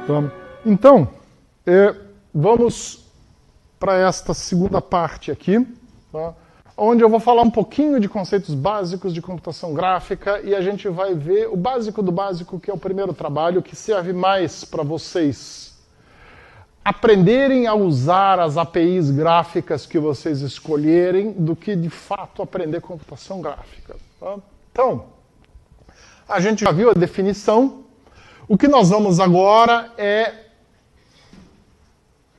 Tá? Então, vamos para esta segunda parte aqui, tá? Onde eu vou falar um pouquinho de conceitos básicos de computação gráfica e a gente vai ver o básico do básico, que é o primeiro trabalho, que serve mais para vocês aprenderem a usar as APIs gráficas que vocês escolherem do que, de fato, aprender computação gráfica. Tá? Então, a gente já viu a definição. O que nós vamos agora é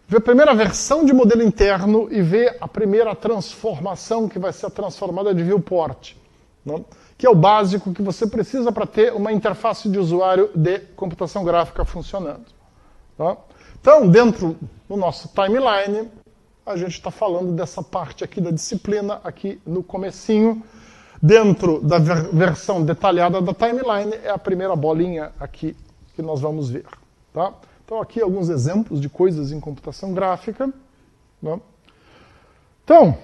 ver a primeira versão de modelo interno e ver a primeira transformação, que vai ser a transformada de viewport, né? Que é o básico que você precisa para ter uma interface de usuário de computação gráfica funcionando. Tá? Então, dentro do nosso timeline, a gente está falando dessa parte aqui da disciplina, aqui no comecinho. Dentro da versão detalhada da timeline, é a primeira bolinha aqui que nós vamos ver. Tá? Então, aqui alguns exemplos de coisas em computação gráfica. Né? Então,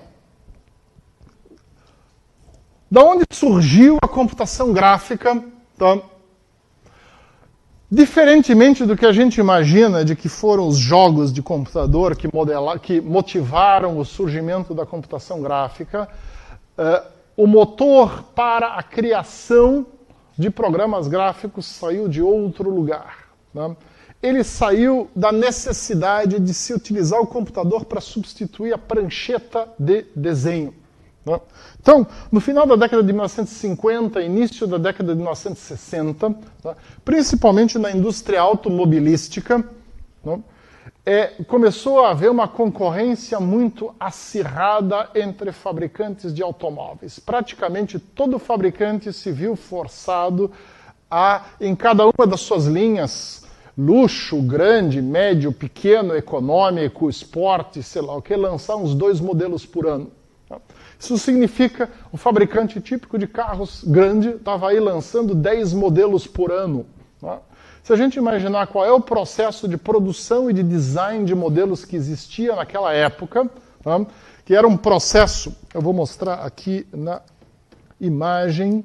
da onde surgiu a computação gráfica? Tá? Diferentemente do que a gente imagina de que foram os jogos de computador que motivaram o surgimento da computação gráfica, o motor para a criação de programas gráficos saiu de outro lugar. Né? Ele saiu da necessidade de se utilizar o computador para substituir a prancheta de desenho. Né? Então, no final da década de 1950, início da década de 1960, né, principalmente na indústria automobilística, né, começou a haver uma concorrência muito acirrada entre fabricantes de automóveis. Praticamente todo fabricante se viu forçado a, em cada uma das suas linhas, luxo, grande, médio, pequeno, econômico, esporte, sei lá o que, lançar uns 2 modelos por ano. Isso significa o fabricante típico de carros grande estava aí lançando 10 modelos por ano. Se a gente imaginar qual é o processo de produção e de design de modelos que existia naquela época, que era um processo, eu vou mostrar aqui na imagem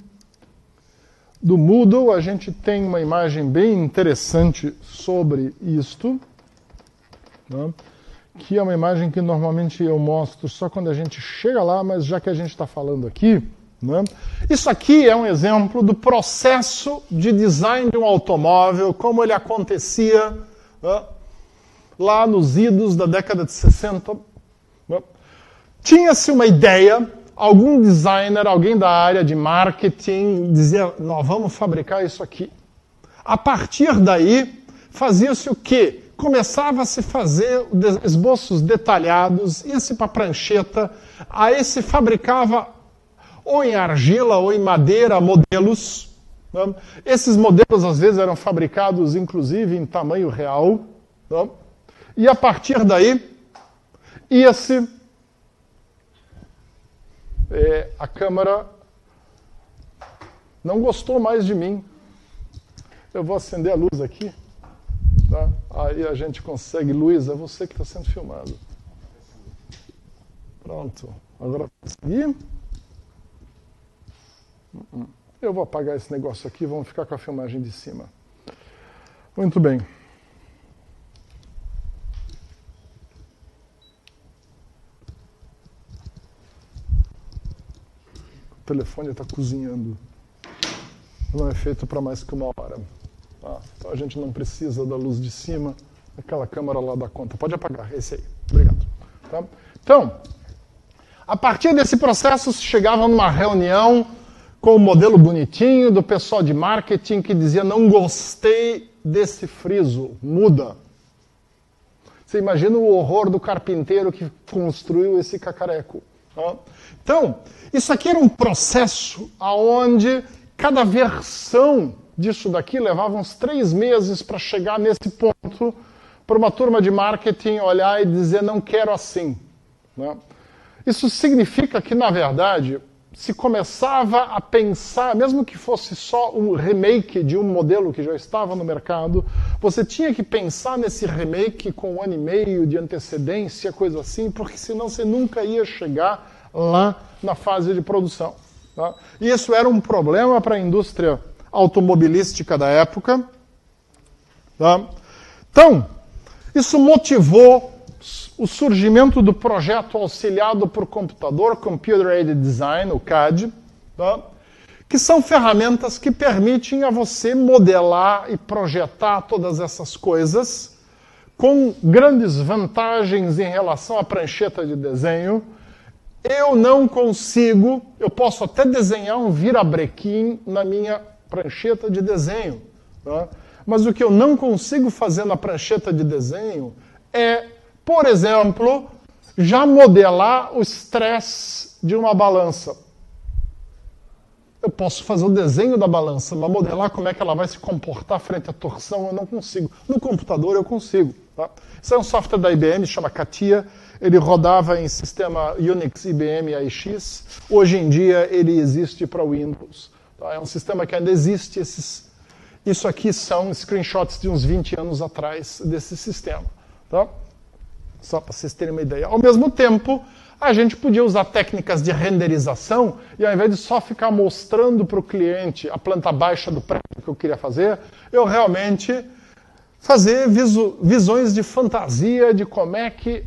do Moodle, a gente tem uma imagem bem interessante sobre isto, né? Que é uma imagem que normalmente eu mostro só quando a gente chega lá, mas já que a gente está falando aqui, né? Isso aqui é um exemplo do processo de design de um automóvel, como ele acontecia, né, lá nos idos da década de 60. Né? Tinha-se uma ideia, algum designer, alguém da área de marketing, dizia, nós vamos fabricar isso aqui. A partir daí, fazia-se o quê? Começava a se fazer esboços detalhados, ia-se para a prancheta, aí se fabricava ou em argila ou em madeira modelos. Né? Esses modelos às vezes eram fabricados inclusive em tamanho real. Né? E a partir daí ia-se... a câmera não gostou mais de mim. Eu vou acender a luz aqui. Tá? Aí a gente consegue. Luiz, é você que está sendo filmado. Pronto. Agora consegui. Eu vou apagar esse negócio aqui, vamos ficar com a filmagem de cima. Muito bem. O telefone está cozinhando. Não é feito para mais que 1 hora. Tá? Então a gente não precisa da luz de cima. Aquela câmera lá dá conta. Pode apagar, esse aí. Obrigado. Tá? Então, a partir desse processo, se chegava numa reunião com o modelo bonitinho do pessoal de marketing que dizia, não gostei desse friso, muda. Você imagina o horror do carpinteiro que construiu esse cacareco. Tá? Então, isso aqui era um processo onde cada versão disso daqui levava uns 3 meses para chegar nesse ponto, para uma turma de marketing olhar e dizer, não quero assim. Né? Isso significa que, na verdade, se começava a pensar, mesmo que fosse só um remake de um modelo que já estava no mercado, você tinha que pensar nesse remake com 1 ano e meio de antecedência, coisa assim, porque senão você nunca ia chegar lá na fase de produção. Tá? E isso era um problema para a indústria automobilística da época. Tá? Então, isso motivou o surgimento do projeto auxiliado por computador, Computer Aided Design, o CAD, tá? Que são ferramentas que permitem a você modelar e projetar todas essas coisas com grandes vantagens em relação à prancheta de desenho. Eu não consigo, eu posso até desenhar um virabrequim na minha prancheta de desenho, tá? Mas o que eu não consigo fazer na prancheta de desenho é, por exemplo, já modelar o estresse de uma balança. Eu posso fazer o desenho da balança, mas modelar como é que ela vai se comportar frente à torção eu não consigo. No computador eu consigo. Tá? Isso é um software da IBM, chama CATIA. Ele rodava em sistema Unix IBM AIX. Hoje em dia ele existe para Windows. Tá? É um sistema que ainda existe. Isso aqui são screenshots de uns 20 anos atrás desse sistema. Tá? Só para vocês terem uma ideia. Ao mesmo tempo, a gente podia usar técnicas de renderização e ao invés de só ficar mostrando para o cliente a planta baixa do prédio que eu queria fazer, eu realmente fazer visões de fantasia de como é que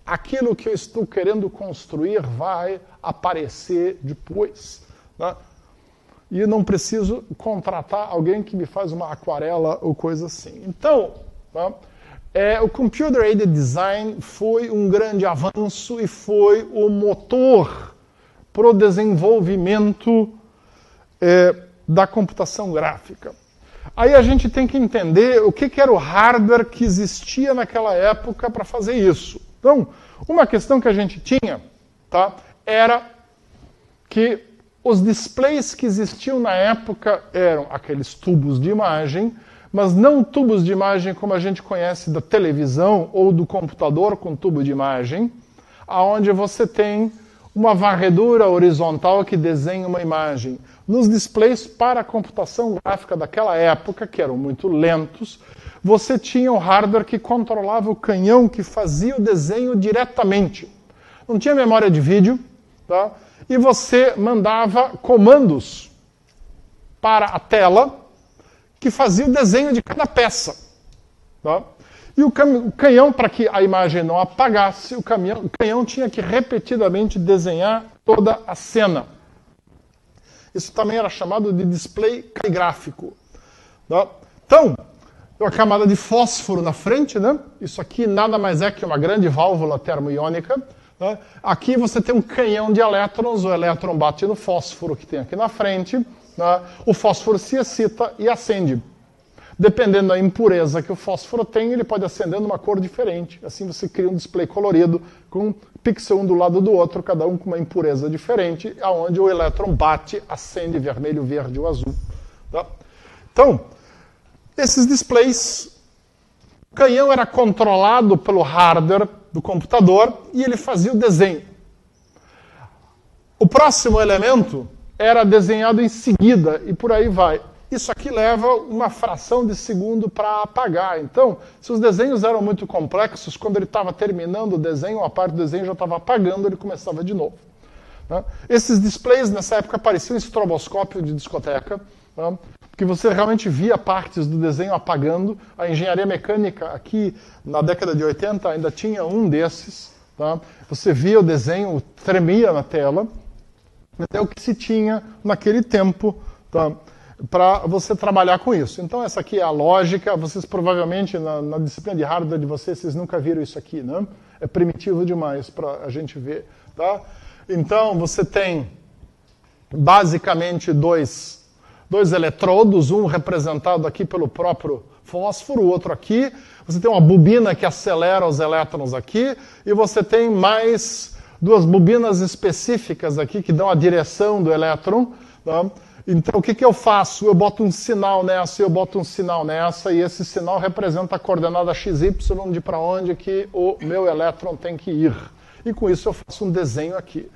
aquilo que eu estou querendo construir vai aparecer depois. Né? E não preciso contratar alguém que me faz uma aquarela ou coisa assim. Então, né? O Computer Aided Design foi um grande avanço e foi o motor para o desenvolvimento da computação gráfica. Aí a gente tem que entender o que era o hardware que existia naquela época para fazer isso. Então, uma questão que a gente tinha, tá, era que os displays que existiam na época eram aqueles tubos de imagem, mas não tubos de imagem como a gente conhece da televisão ou do computador com tubo de imagem, onde você tem uma varredura horizontal que desenha uma imagem. Nos displays para a computação gráfica daquela época, que eram muito lentos, você tinha um hardware que controlava o canhão que fazia o desenho diretamente. Não tinha memória de vídeo, tá? E você mandava comandos para a tela que fazia o desenho de cada peça. Tá? E o canhão, para que a imagem não apagasse, o canhão tinha que repetidamente desenhar toda a cena. Isso também era chamado de display caligráfico. Tá? Então, a camada de fósforo na frente, né? Isso aqui nada mais é que uma grande válvula termoiônica. Tá? Aqui você tem um canhão de elétrons, o elétron bate no fósforo que tem aqui na frente. O fósforo se excita e acende. Dependendo da impureza que o fósforo tem, ele pode acender numa cor diferente. Assim você cria um display colorido com um pixel um do lado do outro, cada um com uma impureza diferente, onde o elétron bate, acende vermelho, verde ou azul. Tá? Então, esses displays, o canhão era controlado pelo hardware do computador e ele fazia o desenho. O próximo elemento era desenhado em seguida, e por aí vai. Isso aqui leva uma fração de segundo para apagar. Então, se os desenhos eram muito complexos, quando ele estava terminando o desenho, uma parte do desenho já estava apagando, ele começava de novo. Né? Esses displays, nessa época, pareciam um estroboscópio de discoteca, né? Porque você realmente via partes do desenho apagando. A engenharia mecânica, aqui na década de 80, ainda tinha um desses. Tá? Você via o desenho, tremia na tela. É o que se tinha naquele tempo, tá, para você trabalhar com isso. Então essa aqui é a lógica. Vocês provavelmente na disciplina de hardware de vocês nunca viram isso aqui, né? É primitivo demais para a gente ver. Tá? Então você tem basicamente dois eletrodos, um representado aqui pelo próprio fósforo, o outro aqui. Você tem uma bobina que acelera os elétrons aqui e você tem mais duas bobinas específicas aqui que dão a direção do elétron. Tá? Então, o que eu faço? Eu boto um sinal nessa, eu boto um sinal nessa, e esse sinal representa a coordenada XY de para onde que o meu elétron tem que ir. E com isso eu faço um desenho aqui.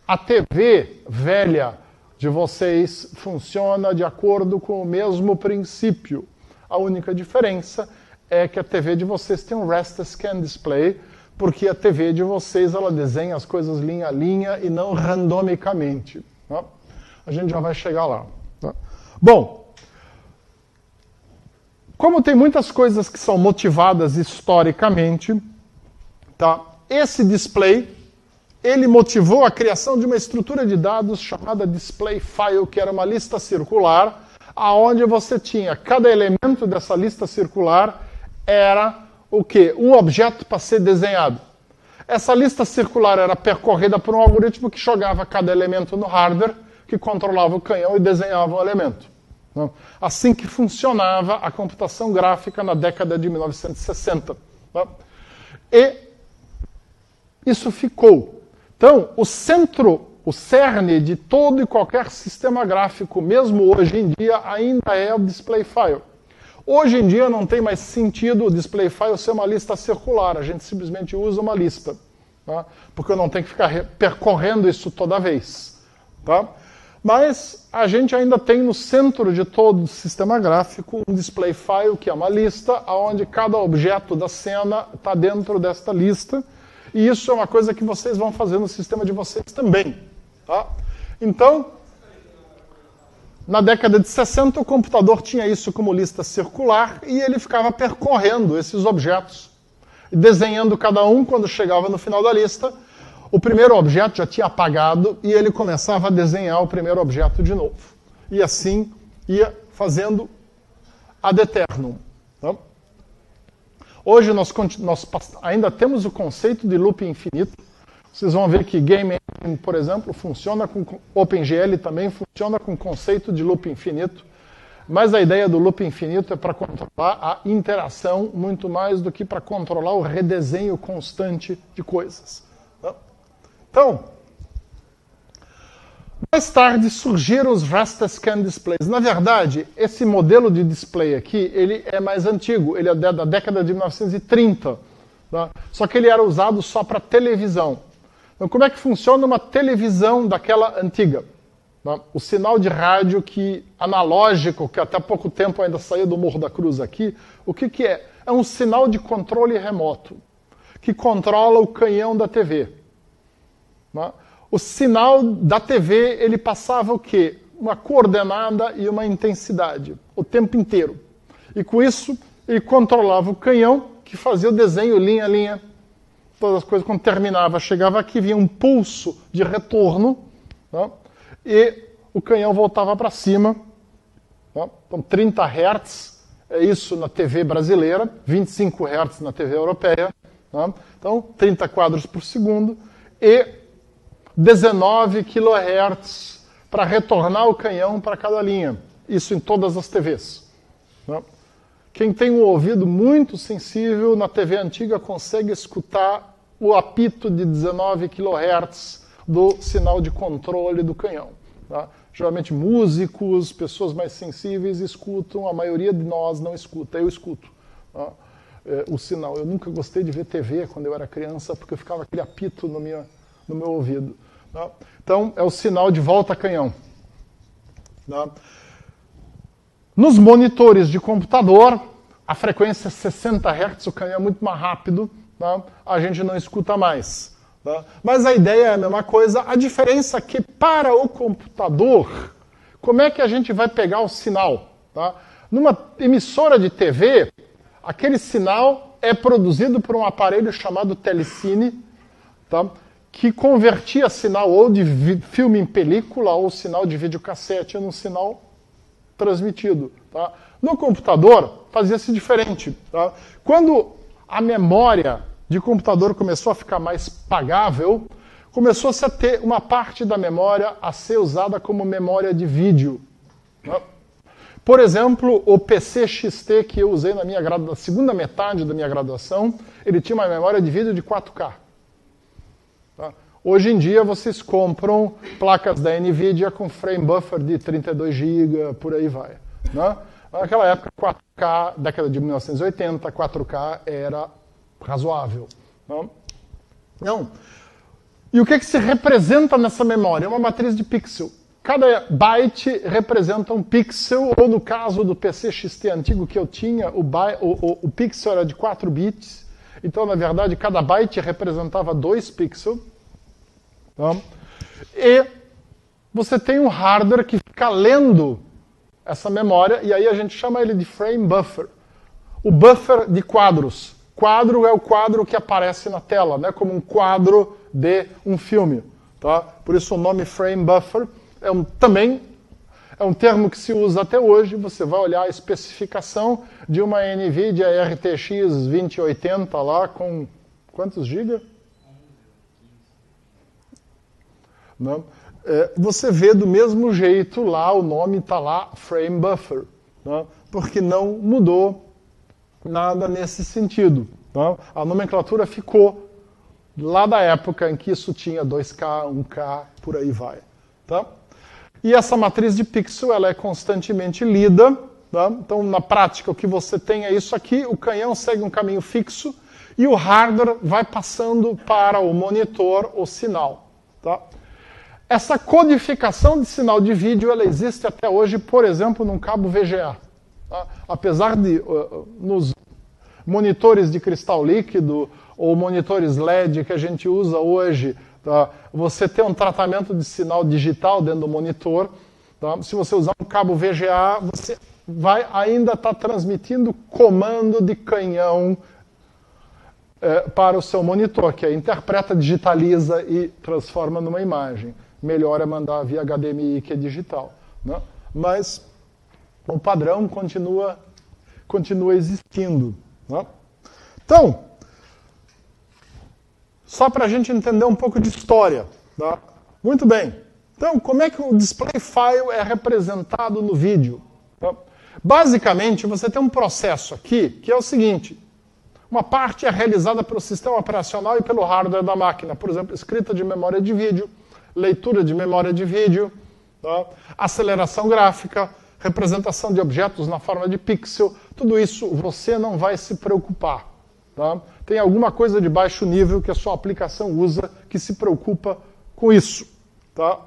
A TV velha de vocês funciona de acordo com o mesmo princípio. A única diferença é que a TV de vocês tem um Rest Scan Display, porque a TV de vocês ela desenha as coisas linha a linha e não randomicamente. Tá? A gente já vai chegar lá. Tá? Bom, Como tem muitas coisas que são motivadas historicamente, tá? Esse display, ele motivou a criação de uma estrutura de dados chamada display file, que era uma lista circular, aonde você tinha cada elemento dessa lista circular era o quê? Um objeto para ser desenhado. Essa lista circular era percorrida por um algoritmo que jogava cada elemento no hardware, que controlava o canhão e desenhava o elemento. Assim que funcionava a computação gráfica na década de 1960. E isso ficou. Então, o centro, o cerne de todo e qualquer sistema gráfico, mesmo hoje em dia, ainda é o display file. Hoje em dia não tem mais sentido o display file ser uma lista circular, a gente simplesmente usa uma lista, tá? Porque eu não tenho que ficar percorrendo isso toda vez. Tá? Mas a gente ainda tem no centro de todo o sistema gráfico um display file, que é uma lista, onde cada objeto da cena está dentro desta lista, e isso é uma coisa que vocês vão fazer no sistema de vocês também. Tá? Então, na década de 60, o computador tinha isso como lista circular e ele ficava percorrendo esses objetos, desenhando cada um. Quando chegava no final da lista, o primeiro objeto já tinha apagado e ele começava a desenhar o primeiro objeto de novo. E assim ia fazendo ad eternum. Tá? Hoje nós ainda temos o conceito de loop infinito. Vocês vão ver que Game Engine, por exemplo, funciona com OpenGL também, funciona com o conceito de loop infinito. Mas a ideia do loop infinito é para controlar a interação muito mais do que para controlar o redesenho constante de coisas. Então, mais tarde surgiram os raster scan displays. Na verdade, esse modelo de display aqui, ele é mais antigo, ele é da década de 1930. Tá? Só que ele era usado só para televisão. Então, como é que funciona uma televisão daquela antiga? Tá? O sinal de rádio analógico, que até pouco tempo ainda saiu do Morro da Cruz aqui, o que é? É um sinal de controle remoto, que controla o canhão da TV. Tá? O sinal da TV, ele passava o quê? Uma coordenada e uma intensidade, o tempo inteiro. E com isso, ele controlava o canhão, que fazia o desenho linha a linha. Todas as coisas, quando terminava, chegava aqui, vinha um pulso de retorno, tá? E o canhão voltava para cima. Tá? Então, 30 Hz é isso na TV brasileira, 25 Hz na TV europeia. Tá? Então, 30 quadros por segundo e 19 kHz para retornar o canhão para cada linha. Isso em todas as TVs. Tá? Quem tem um ouvido muito sensível na TV antiga consegue escutar o apito de 19 kHz do sinal de controle do canhão. Tá? Geralmente músicos, pessoas mais sensíveis escutam, a maioria de nós não escuta, eu escuto. Tá? O sinal. Eu nunca gostei de ver TV quando eu era criança, porque ficava aquele apito no meu ouvido. Tá? Então, é o sinal de volta canhão. Tá? Nos monitores de computador, a frequência é 60 Hz, o canhão é muito mais rápido, tá? A gente não escuta mais. Tá? Mas a ideia é a mesma coisa, a diferença é que para o computador, como é que a gente vai pegar o sinal? Tá? Numa emissora de TV, aquele sinal é produzido por um aparelho chamado telecine, tá? Que convertia sinal ou de filme em película ou sinal de videocassete num sinal transmitido. Tá? No computador, fazia-se diferente. Tá? Quando a memória de computador começou a ficar mais pagável, começou-se a ter uma parte da memória a ser usada como memória de vídeo. Tá? Por exemplo, o PC XT que eu usei na segunda metade da minha graduação, ele tinha uma memória de vídeo de 4K. Tá? Hoje em dia vocês compram placas da NVIDIA com frame buffer de 32 GB, por aí vai. Né? Naquela época, 4K, década de 1980, 4K era razoável. Né? Não. E o que se representa nessa memória? É uma matriz de pixel. Cada byte representa um pixel, ou no caso do PC XT antigo que eu tinha, o pixel era de 4 bits. Então, na verdade, cada byte representava 2 pixels. Tá? E você tem um hardware que fica lendo essa memória, e aí a gente chama ele de frame buffer. o buffer de quadros. Quadro é o quadro que aparece na tela, né? Como um quadro de um filme. Tá? Por isso o nome frame buffer também é um termo que se usa até hoje. Você vai olhar a especificação de uma NVIDIA RTX 2080 lá com quantos gigas? Não? Você vê do mesmo jeito lá, o nome está lá, frame buffer, né? Porque não mudou nada nesse sentido. Né? A nomenclatura ficou lá da época em que isso tinha 2K, 1K, por aí vai. Tá? E essa matriz de pixel ela é constantemente lida. Tá? Então, na prática, o que você tem é isso aqui, o canhão segue um caminho fixo e o hardware vai passando para o monitor o sinal. Tá? Essa codificação de sinal de vídeo ela existe até hoje, por exemplo, num cabo VGA. Tá? Apesar de, nos monitores de cristal líquido ou monitores LED que a gente usa hoje, tá? Você ter um tratamento de sinal digital dentro do monitor. Tá? Se você usar um cabo VGA, você vai ainda estar transmitindo comando de canhão para o seu monitor, que interpreta, digitaliza e transforma numa imagem. Melhor é mandar via HDMI, que é digital. Né? Mas o padrão continua existindo. Né? Então, só para a gente entender um pouco de história. Tá? Muito bem. Então, como é que o display file é representado no vídeo? Tá? Basicamente, você tem um processo aqui, que é o seguinte. Uma parte é realizada pelo sistema operacional e pelo hardware da máquina. Por exemplo, escrita de memória de vídeo, leitura de memória de vídeo, tá? Aceleração gráfica, representação de objetos na forma de pixel. Tudo isso você não vai se preocupar. Tá? Tem alguma coisa de baixo nível que a sua aplicação usa que se preocupa com isso. Tá?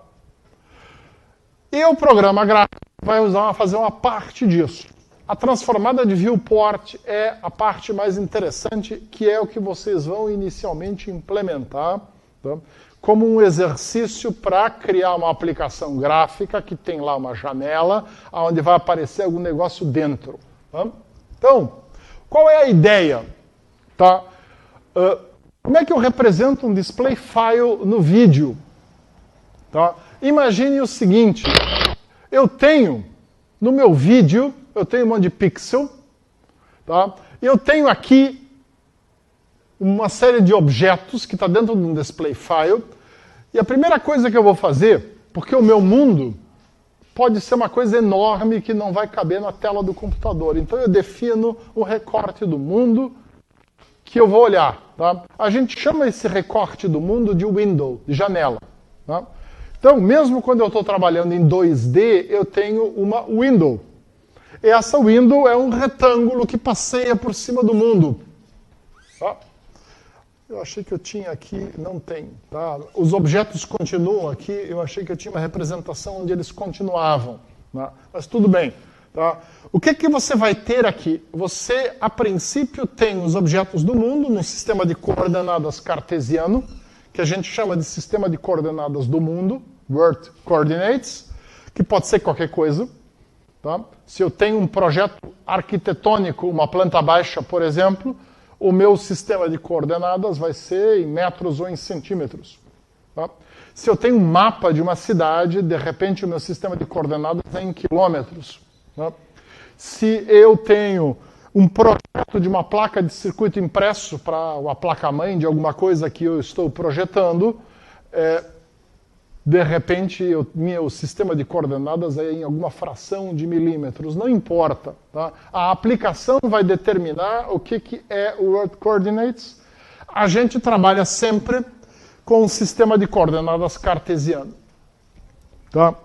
E o programa gráfico vai fazer uma parte disso. A transformada de viewport é a parte mais interessante, que é o que vocês vão inicialmente implementar, tá? Como um exercício para criar uma aplicação gráfica que tem lá uma janela onde vai aparecer algum negócio dentro. Tá? Então, qual é a ideia? Tá? Como é que eu represento um display file no vídeo? Tá? Imagine o seguinte, eu tenho no meu vídeo, eu tenho um monte de pixel, tá? Eu tenho aqui uma série de objetos que está dentro de um display file, e a primeira coisa que eu vou fazer, porque o meu mundo pode ser uma coisa enorme que não vai caber na tela do computador, então eu defino o recorte do mundo que eu vou olhar. Tá? A gente chama esse recorte do mundo de window, de janela. Tá? Então, mesmo quando eu estou trabalhando em 2D, eu tenho uma window. Essa window é um retângulo que passeia por cima do mundo. Tá? Eu achei que eu tinha aqui, não tem. Tá? Os objetos continuam aqui, eu achei que eu tinha uma representação onde eles continuavam. Tá? Mas tudo bem. Tá? O que você vai ter aqui? Você, a princípio, tem os objetos do mundo no sistema de coordenadas cartesiano, que a gente chama de sistema de coordenadas do mundo, World Coordinates, que pode ser qualquer coisa. Tá? Se eu tenho um projeto arquitetônico, uma planta baixa, por exemplo, o meu sistema de coordenadas vai ser em metros ou em centímetros. Tá? Se eu tenho um mapa de uma cidade, de repente o meu sistema de coordenadas é em quilômetros. Tá? Se eu tenho um projeto de uma placa de circuito impresso para uma placa-mãe de alguma coisa que eu estou projetando, de repente meu sistema de coordenadas é em alguma fração de milímetros, não importa. Tá? A aplicação vai determinar o que é o World Coordinates. A gente trabalha sempre com um sistema de coordenadas cartesiano. Tá?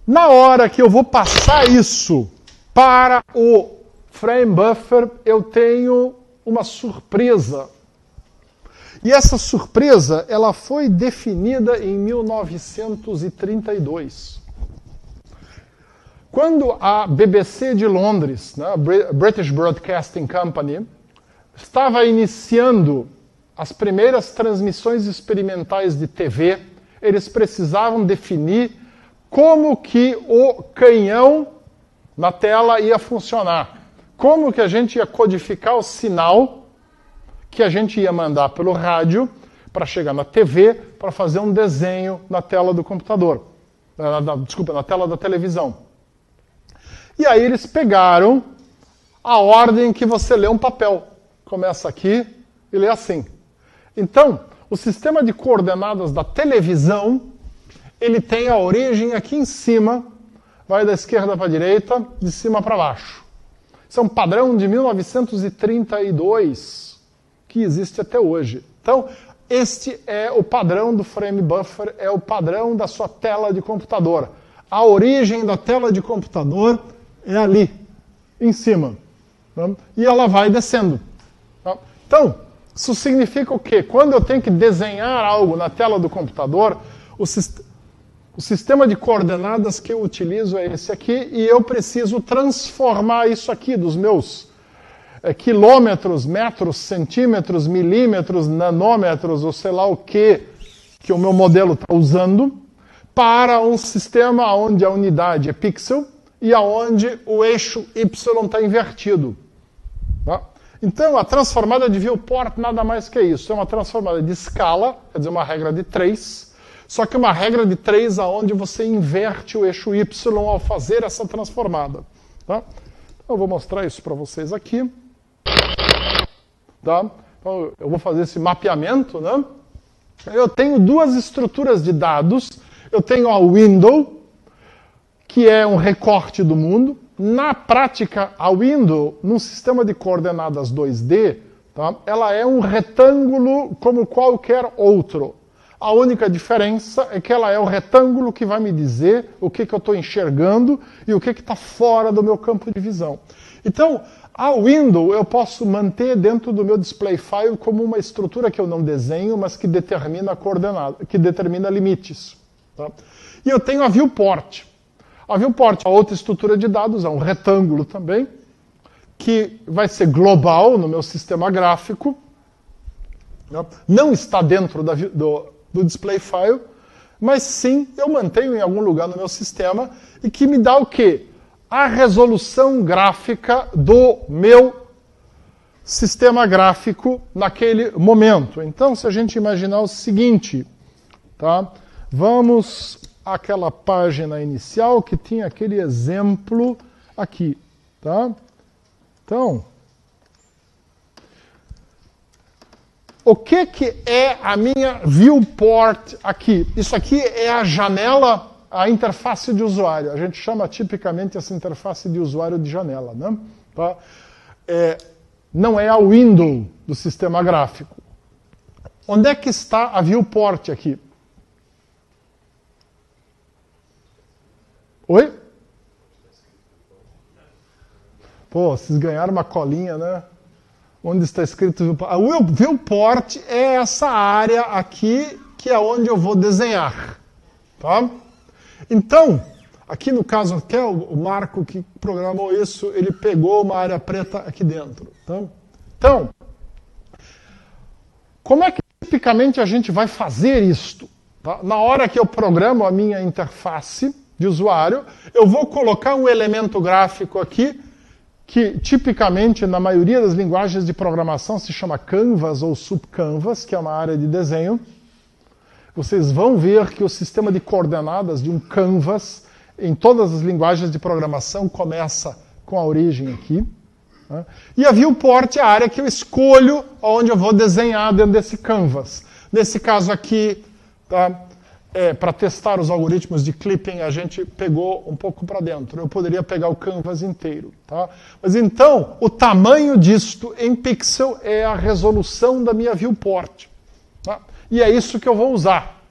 Na hora que eu vou passar isso para o frame buffer, eu tenho uma surpresa. E essa surpresa, ela foi definida em 1932. Quando a BBC de Londres, né, a British Broadcasting Company, estava iniciando as primeiras transmissões experimentais de TV, eles precisavam definir como que o canhão na tela ia funcionar. como que a gente ia codificar o sinal que a gente ia mandar pelo rádio para chegar na TV, para fazer um desenho na tela do computador. Desculpa, na tela da televisão. E aí eles pegaram a ordem que você lê um papel. Começa aqui e lê assim. Então, o sistema de coordenadas da televisão, ele tem a origem aqui em cima, vai da esquerda para a direita, de cima para baixo. Isso é um padrão de 1932, que existe até hoje. Então, este é o padrão do frame buffer, é o padrão da sua tela de computador. A origem da tela de computador é ali, em cima. E ela vai descendo. Então, isso significa o quê? Quando eu tenho que desenhar algo na tela do computador, o sistema de coordenadas que eu utilizo é esse aqui, e eu preciso transformar isso aqui dos meus quilômetros, metros, centímetros, milímetros, nanômetros, ou sei lá o que o meu modelo está usando, para um sistema onde a unidade é pixel e aonde o eixo Y está invertido. Tá? Então, a transformada de viewport nada mais que isso. É uma transformada de escala, quer dizer, uma regra de 3, só que uma regra de 3 aonde você inverte o eixo Y ao fazer essa transformada. Tá? Então, eu vou mostrar isso para vocês aqui. Tá? Então, eu vou fazer esse mapeamento. Né? Eu tenho duas estruturas de dados. Eu tenho a window, que é um recorte do mundo. Na prática, a window, num sistema de coordenadas 2D, tá? Ela é um retângulo como qualquer outro. A única diferença é que ela é o retângulo que vai me dizer o que eu estou enxergando e o que está fora do meu campo de visão. Então, a window eu posso manter dentro do meu display file como uma estrutura que eu não desenho, mas que determina coordenada, que determina limites. Tá? E eu tenho a viewport. A viewport é outra estrutura de dados, é um retângulo também, que vai ser global no meu sistema gráfico, né? Não está dentro do display file, mas sim eu mantenho em algum lugar no meu sistema e que me dá o quê? A resolução gráfica do meu sistema gráfico naquele momento. Então, se a gente imaginar o seguinte, tá? Vamos àquela página inicial que tinha aquele exemplo aqui, tá? Então, o que é a minha viewport aqui? Isso aqui é a janela, a interface de usuário. A gente chama tipicamente essa interface de usuário de janela, né? Tá? Não é a window do sistema gráfico. Onde é que está a viewport aqui? Oi? Pô, vocês ganharam uma colinha, né? Onde está escrito viewport? A viewport é essa área aqui que é onde eu vou desenhar. Tá? Então, aqui no caso, até o Marco que programou isso, ele pegou uma área preta aqui dentro. Tá? Então, como é que tipicamente a gente vai fazer isto? Tá? Na hora que eu programo a minha interface de usuário, eu vou colocar um elemento gráfico aqui, que tipicamente na maioria das linguagens de programação se chama canvas ou subcanvas, que é uma área de desenho. Vocês vão ver que o sistema de coordenadas de um canvas, em todas as linguagens de programação, começa com a origem aqui. Né? E a viewport é a área que eu escolho onde eu vou desenhar dentro desse canvas. Nesse caso aqui, tá? Para testar os algoritmos de clipping, a gente pegou um pouco para dentro. Eu poderia pegar o canvas inteiro. Tá? Mas então, o tamanho disto em pixel é a resolução da minha viewport. Tá? E é isso que eu vou usar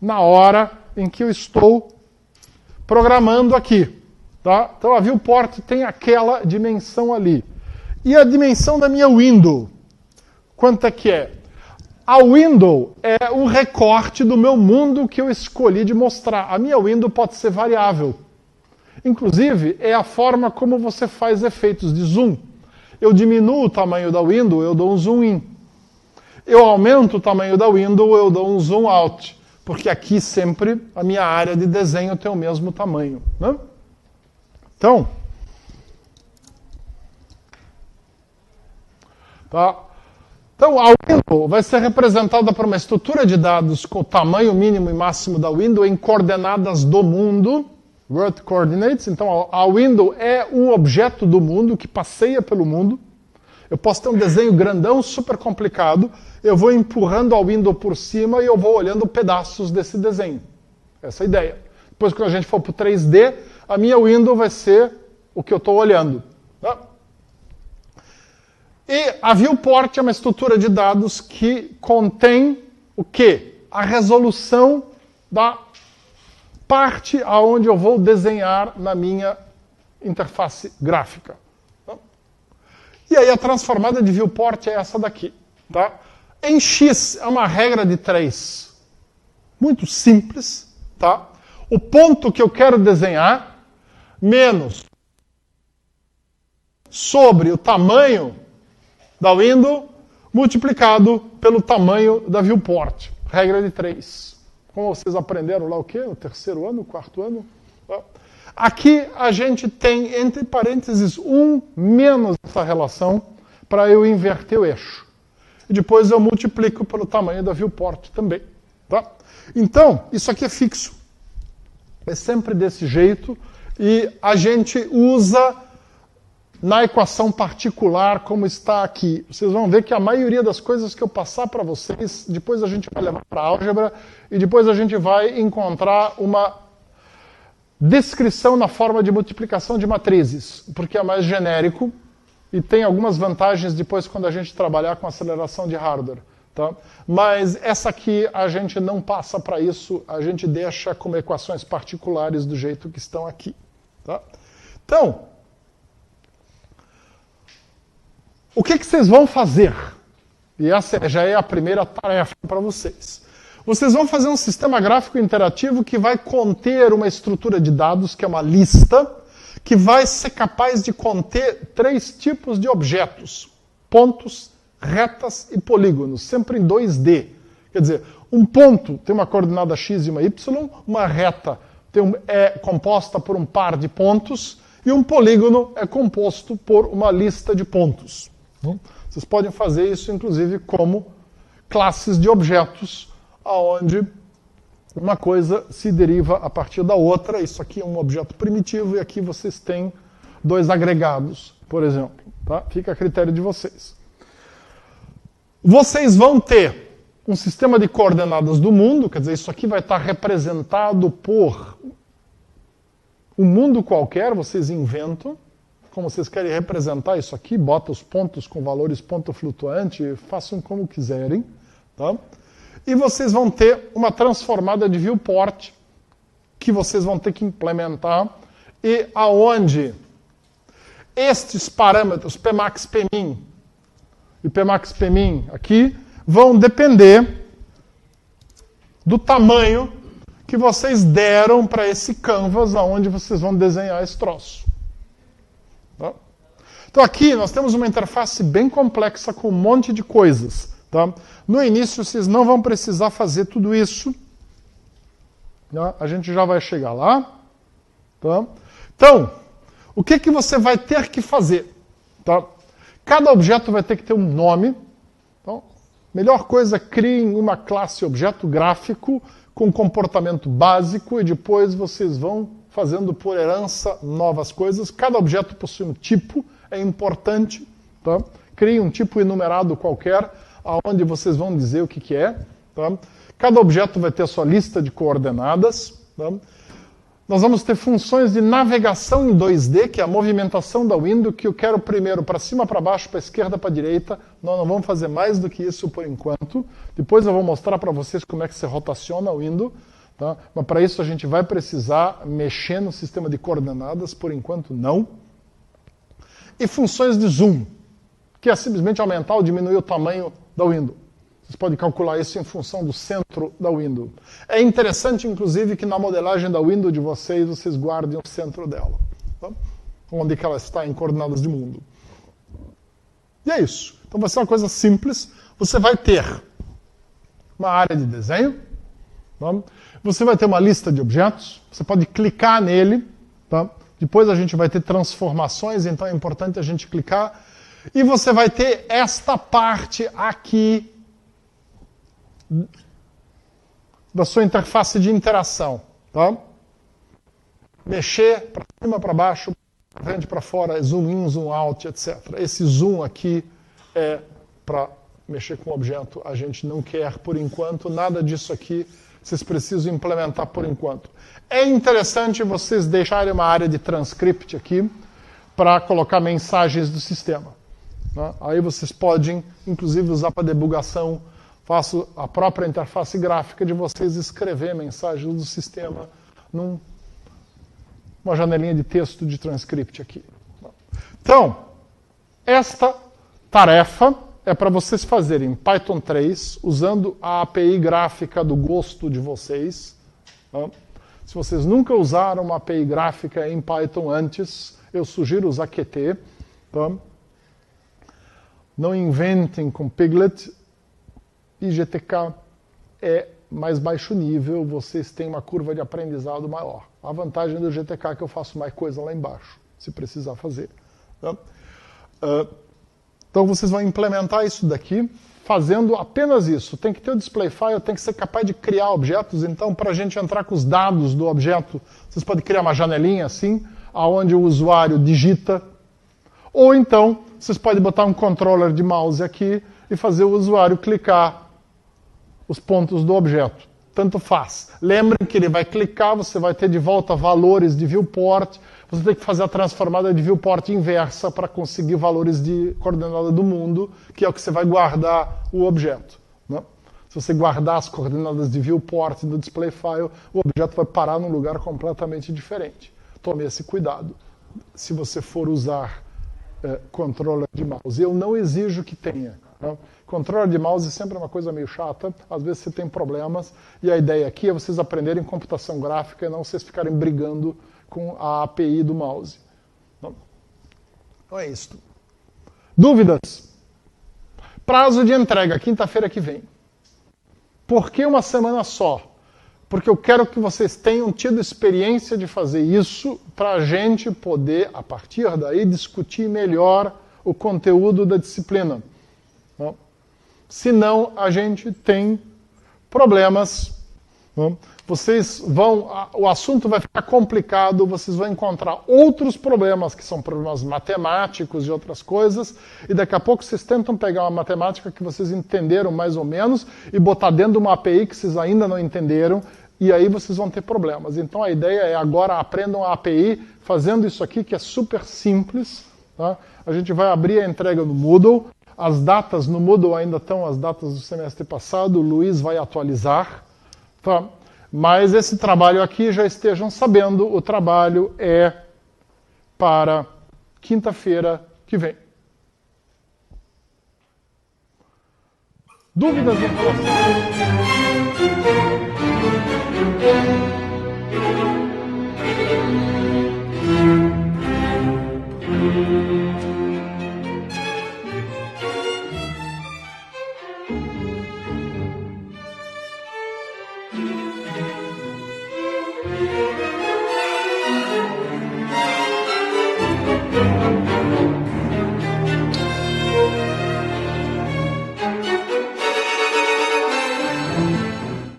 na hora em que eu estou programando aqui. Tá? Então, a viewport tem aquela dimensão ali. E a dimensão da minha window, quanto é que é? A window é o recorte do meu mundo que eu escolhi de mostrar. A minha window pode ser variável. Inclusive, é a forma como você faz efeitos de zoom. Eu diminuo o tamanho da window, eu dou um zoom in. Eu aumento o tamanho da window, eu dou um zoom out. Porque aqui sempre a minha área de desenho tem o mesmo tamanho. Né? Então, Tá? Então, a window vai ser representada por uma estrutura de dados com o tamanho mínimo e máximo da window em coordenadas do mundo, World Coordinates. Então, a window é um objeto do mundo que passeia pelo mundo. Eu posso ter um desenho grandão, super complicado, eu vou empurrando a window por cima e eu vou olhando pedaços desse desenho. Essa é a ideia. Depois, quando a gente for para o 3D, a minha window vai ser o que eu estou olhando. Tá? E a viewport é uma estrutura de dados que contém o quê? A resolução da parte aonde eu vou desenhar na minha interface gráfica. Tá? E aí a transformada de viewport é essa daqui. Tá? Em X é uma regra de 3. Muito simples. Tá? O ponto que eu quero desenhar menos sobre o tamanho da window multiplicado pelo tamanho da viewport. Regra de 3. Como vocês aprenderam lá o quê? No terceiro ano, no quarto ano? Aqui a gente tem, entre parênteses, 1 menos essa relação para eu inverter o eixo. E depois eu multiplico pelo tamanho da viewport também. Tá? Então, isso aqui é fixo. É sempre desse jeito. E a gente usa na equação particular como está aqui. Vocês vão ver que a maioria das coisas que eu passar para vocês, depois a gente vai levar para a álgebra e depois a gente vai encontrar uma descrição na forma de multiplicação de matrizes, porque é mais genérico e tem algumas vantagens depois quando a gente trabalhar com aceleração de hardware. Tá? Mas essa aqui a gente não passa para isso, a gente deixa como equações particulares do jeito que estão aqui. Tá? Então, o que vocês vão fazer? E essa já é a primeira tarefa para vocês. Vocês vão fazer um sistema gráfico interativo que vai conter uma estrutura de dados, que é uma lista, que vai ser capaz de conter 3 tipos de objetos: pontos, retas e polígonos, sempre em 2D. Quer dizer, um ponto tem uma coordenada x e uma y, uma reta é composta por um par de pontos e um polígono é composto por uma lista de pontos. Vocês podem fazer isso, inclusive, como classes de objetos, onde uma coisa se deriva a partir da outra. Isso aqui é um objeto primitivo e aqui vocês têm 2 agregados, por exemplo. Tá? Fica a critério de vocês. Vocês vão ter um sistema de coordenadas do mundo, quer dizer, isso aqui vai estar representado por um mundo qualquer, vocês inventam. Como vocês querem representar isso aqui, bota os pontos com valores ponto flutuante, façam como quiserem. Tá? E vocês vão ter uma transformada de viewport que vocês vão ter que implementar e aonde estes parâmetros Pmax, Pmin e Pmax, Pmin aqui vão depender do tamanho que vocês deram para esse canvas aonde vocês vão desenhar esse troço. Tá? Então aqui nós temos uma interface bem complexa com um monte de coisas. Tá? No início vocês não vão precisar fazer tudo isso. Tá? A gente já vai chegar lá. Tá? Então, o que você vai ter que fazer? Tá? Cada objeto vai ter que ter um nome. Então, melhor coisa, criem uma classe objeto gráfico com comportamento básico e depois vocês vão fazendo por herança novas coisas. Cada objeto possui um tipo, é importante. Tá? Criem um tipo enumerado qualquer, onde vocês vão dizer o que é. Tá? Cada objeto vai ter a sua lista de coordenadas. Tá? Nós vamos ter funções de navegação em 2D, que é a movimentação da window, que eu quero primeiro para cima, para baixo, para esquerda, para direita. Nós não vamos fazer mais do que isso por enquanto. Depois eu vou mostrar para vocês como é que se rotaciona a window. Tá? Mas para isso a gente vai precisar mexer no sistema de coordenadas, por enquanto não. E funções de zoom, que é simplesmente aumentar ou diminuir o tamanho da window. Vocês podem calcular isso em função do centro da window. É interessante, inclusive, que na modelagem da window de vocês guardem o centro dela. Tá? Onde que ela está em coordenadas de mundo. E é isso. Então vai ser uma coisa simples. Você vai ter uma área de desenho. Tá? Você vai ter uma lista de objetos. Você pode clicar nele. Tá? Depois a gente vai ter transformações, então é importante a gente clicar. E você vai ter esta parte aqui da sua interface de interação. Tá? Mexer para cima, para baixo, para frente, para fora, zoom in, zoom out, etc. Esse zoom aqui é para mexer com o objeto. A gente não quer, por enquanto, nada disso aqui. Vocês precisam implementar por enquanto. É interessante vocês deixarem uma área de transcript aqui para colocar mensagens do sistema. Né? Aí vocês podem, inclusive, usar para debugação. Faço a própria interface gráfica de vocês escrever mensagens do sistema numa janelinha de texto de transcript aqui. Então, esta tarefa é para vocês fazerem Python 3, usando a API gráfica do gosto de vocês. Tá? Se vocês nunca usaram uma API gráfica em Python antes, eu sugiro usar Qt. Tá? Não inventem com Piglet. E GTK é mais baixo nível, vocês têm uma curva de aprendizado maior. A vantagem do GTK é que eu faço mais coisa lá embaixo, se precisar fazer. Tá? Então vocês vão implementar isso daqui, fazendo apenas isso. Tem que ter o display file, tem que ser capaz de criar objetos. Então, para a gente entrar com os dados do objeto, vocês podem criar uma janelinha assim, onde o usuário digita. Ou então, vocês podem botar um controller de mouse aqui e fazer o usuário clicar os pontos do objeto. Tanto faz. Lembrem que ele vai clicar, você vai ter de volta valores de viewport, você tem que fazer a transformada de viewport inversa para conseguir valores de coordenada do mundo, que é o que você vai guardar o objeto. Né? Se você guardar as coordenadas de viewport no display file, o objeto vai parar num lugar completamente diferente. Tome esse cuidado. Se você for usar controller de mouse. Eu não exijo que tenha. Né? Controller de mouse sempre é uma coisa meio chata, às vezes você tem problemas, e a ideia aqui é vocês aprenderem computação gráfica e não vocês ficarem brigando com a API do mouse. Então é isso. Dúvidas? Prazo de entrega, quinta-feira que vem. Por que uma semana só? Porque eu quero que vocês tenham tido experiência de fazer isso para a gente poder, a partir daí, discutir melhor o conteúdo da disciplina. Não? Senão, a gente tem problemas. Não? O assunto vai ficar complicado, vocês vão encontrar outros problemas, que são problemas matemáticos e outras coisas, e daqui a pouco vocês tentam pegar uma matemática que vocês entenderam mais ou menos e botar dentro de uma API que vocês ainda não entenderam, e aí vocês vão ter problemas. Então a ideia é agora aprendam a API fazendo isso aqui, que é super simples. Tá? A gente vai abrir a entrega no Moodle. As datas no Moodle ainda estão as datas do semestre passado, o Luiz vai atualizar. Tá? Mas esse trabalho aqui, já estejam sabendo, o trabalho é para quinta-feira que vem. Dúvidas em relação?